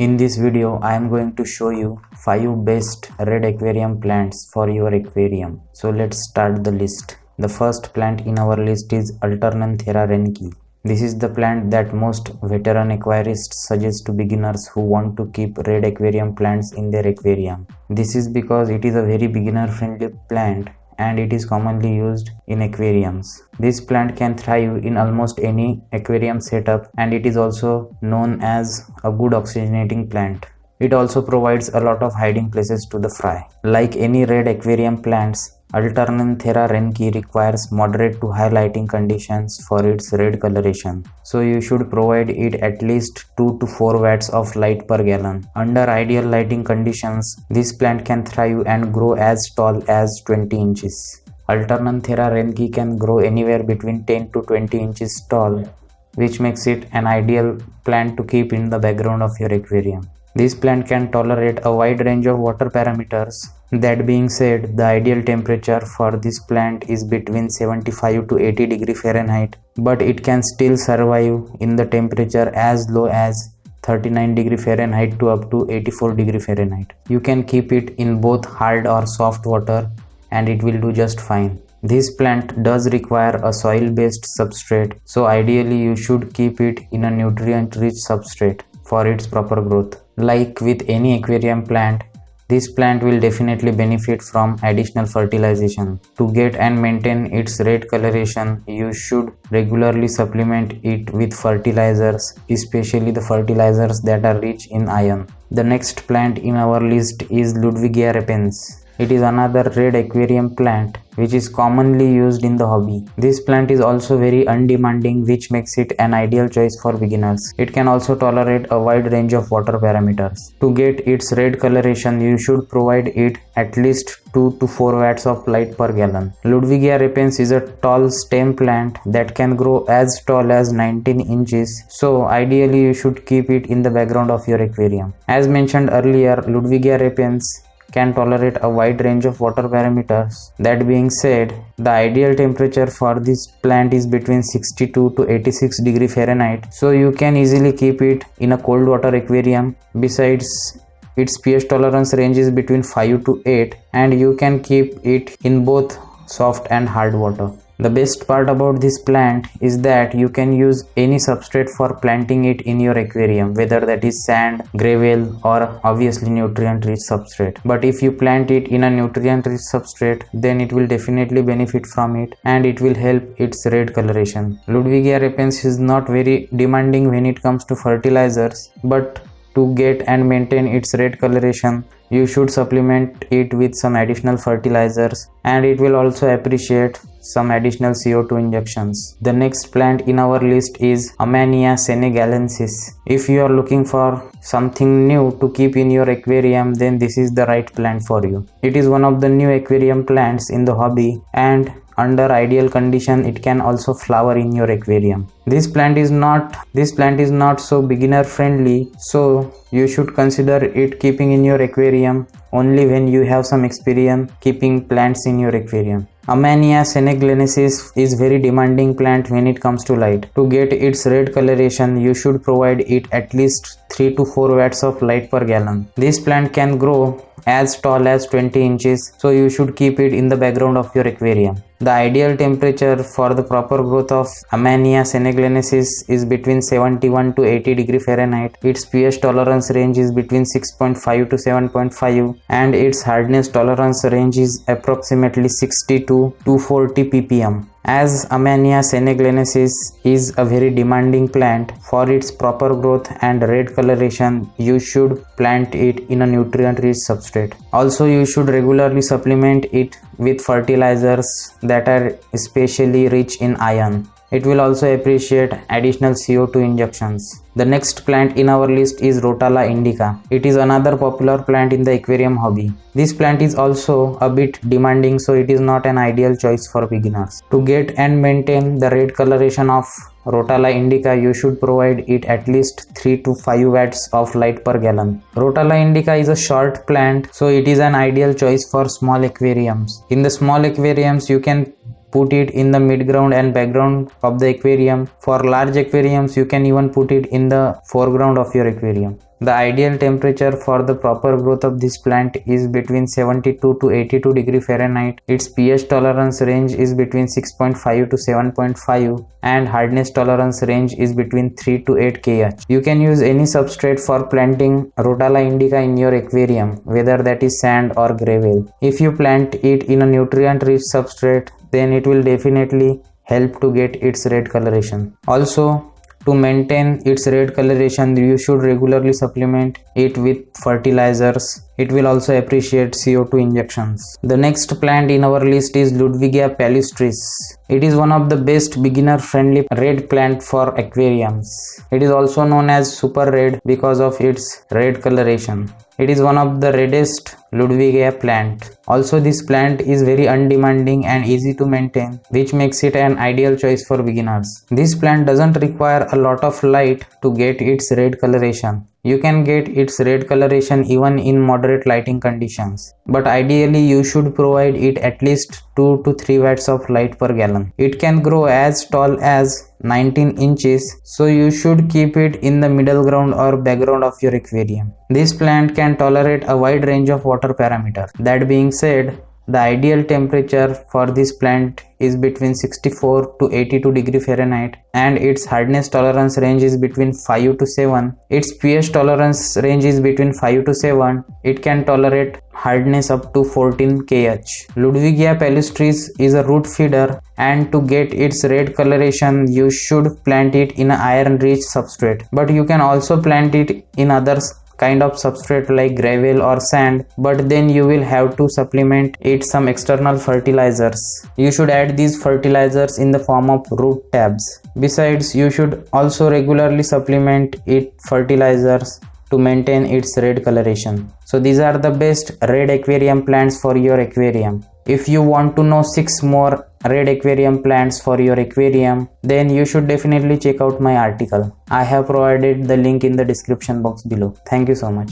In this video, I am going to show you 5 best red aquarium plants for your aquarium. So let's start the list. The first plant in our list is Alternanthera renki. This is the plant that most veteran aquarists suggest to beginners who want to keep red aquarium plants in their aquarium. This is because it is a very beginner friendly plant and it is commonly used in aquariums. This plant can thrive in almost any aquarium setup and it is also known as a good oxygenating plant. It also provides a lot of hiding places to the fry. Like any red aquarium plants, Alternanthera renki requires moderate to high lighting conditions for its red coloration. So you should provide it at least 2 to 4 watts of light per gallon. Under ideal lighting conditions, this plant can thrive and grow as tall as 20 inches. Alternanthera renki can grow anywhere between 10 to 20 inches tall, which makes it an ideal plant to keep in the background of your aquarium. This plant can tolerate a wide range of water parameters. That being said, the ideal temperature for this plant is between 75 to 80 degree Fahrenheit, but it can still survive in the temperature as low as 39 degree Fahrenheit to up to 84 degree Fahrenheit. You can keep it in both hard or soft water and it will do just fine. This plant does require a soil-based substrate, so ideally you should keep it in a nutrient-rich substrate for its proper growth. Like with any aquarium plant, this plant will definitely benefit from additional fertilization. To get and maintain its red coloration, you should regularly supplement it with fertilizers, especially the fertilizers that are rich in iron. The next plant in our list is Ludwigia repens. It is another red aquarium plant which is commonly used in the hobby. This plant is also very undemanding, which makes it an ideal choice for beginners. It can also tolerate a wide range of water parameters. To get its red coloration, you should provide it at least 2 to 4 watts of light per gallon. Ludwigia repens is a tall stem plant that can grow as tall as 19 inches, so ideally you should keep it in the background of your aquarium. As mentioned earlier, Ludwigia repens can tolerate a wide range of water parameters. That being said, the ideal temperature for this plant is between 62 to 86 degree Fahrenheit, so you can easily keep it in a cold water aquarium. Besides, its pH tolerance range is between 5 to 8 and you can keep it in both soft and hard water. The best part about this plant is that you can use any substrate for planting it in your aquarium, whether that is sand, gravel or obviously nutrient-rich substrate. But if you plant it in a nutrient-rich substrate, then it will definitely benefit from it and it will help its red coloration. Ludwigia repens is not very demanding when it comes to fertilizers, but to get and maintain its red coloration, you should supplement it with some additional fertilizers and it will also appreciate some additional CO2 injections. The next plant in our list is Amania senegalensis. If you are looking for something new to keep in your aquarium, then this is the right plant for you. It is one of the new aquarium plants in the hobby and under ideal condition it can also flower in your aquarium. This plant is not so beginner friendly, so you should consider it keeping in your aquarium only when you have some experience keeping plants in your aquarium. Amania senegalensis is very demanding plant when it comes to light. To get its red coloration, you should provide it at least 3 to 4 watts of light per gallon. This plant can grow as tall as 20 inches, so you should keep it in the background of your aquarium. The ideal temperature for the proper growth of Amania senegalensis is between 71 to 80 degree Fahrenheit. Its pH tolerance range is between 6.5 to 7.5 and its hardness tolerance range is approximately 60 to 240 ppm. As Amania senegalensis is a very demanding plant, for its proper growth and red coloration, you should plant it in a nutrient-rich substrate. Also, you should regularly supplement it with fertilizers that are especially rich in iron. It will also appreciate additional CO2 injections. The next plant in our list is Rotala indica. It is another popular plant in the aquarium hobby. This plant is also a bit demanding, so it is not an ideal choice for beginners. To get and maintain the red coloration of Rotala indica, you should provide it at least 3 to 5 watts of light per gallon. Rotala indica is a short plant, so it is an ideal choice for small aquariums. In the small aquariums, you can put it in the mid-ground and background of the aquarium. For large aquariums, you can even put it in the foreground of your aquarium. The ideal temperature for the proper growth of this plant is between 72 to 82 degree Fahrenheit. Its pH tolerance range is between 6.5 to 7.5 and hardness tolerance range is between 3 to 8 kH. You can use any substrate for planting Rotala indica in your aquarium, whether that is sand or gravel. If you plant it in a nutrient rich substrate, then it will definitely help to get its red coloration. Also, to maintain its red coloration, you should regularly supplement it with fertilizers. It will also appreciate CO2 injections. The next plant in our list is Ludwigia palustris. It is one of the best beginner friendly red plant for aquariums. It is also known as super red because of its red coloration. It is one of the reddest Ludwigia plant. Also, this plant is very undemanding and easy to maintain, which makes it an ideal choice for beginners. This plant doesn't require a lot of light to get its red coloration. You can get its red coloration even in moderate lighting conditions. But ideally, you should provide it at least 2 to 3 watts of light per gallon. It can grow as tall as 19 inches, so you should keep it in the middle ground or background of your aquarium. This plant can tolerate a wide range of water parameters. That being said, the ideal temperature for this plant is between 64 to 82 degree Fahrenheit and its hardness tolerance range is between 5 to 7. Its pH tolerance range is between 5 to 7. It can tolerate hardness up to 14 kH. Ludwigia palustris is a root feeder, and to get its red coloration you should plant it in an iron rich substrate. But you can also plant it in others kind of substrate like gravel or sand, but then you will have to supplement it some external fertilizers. You should add these fertilizers in the form of root tabs. Besides, you should also regularly supplement it fertilizers to maintain its red coloration. So these are the best red aquarium plants for your aquarium. If you want to know 6 more red aquarium plants for your aquarium, then you should definitely check out my article. I have provided the link in the description box below. Thank you so much.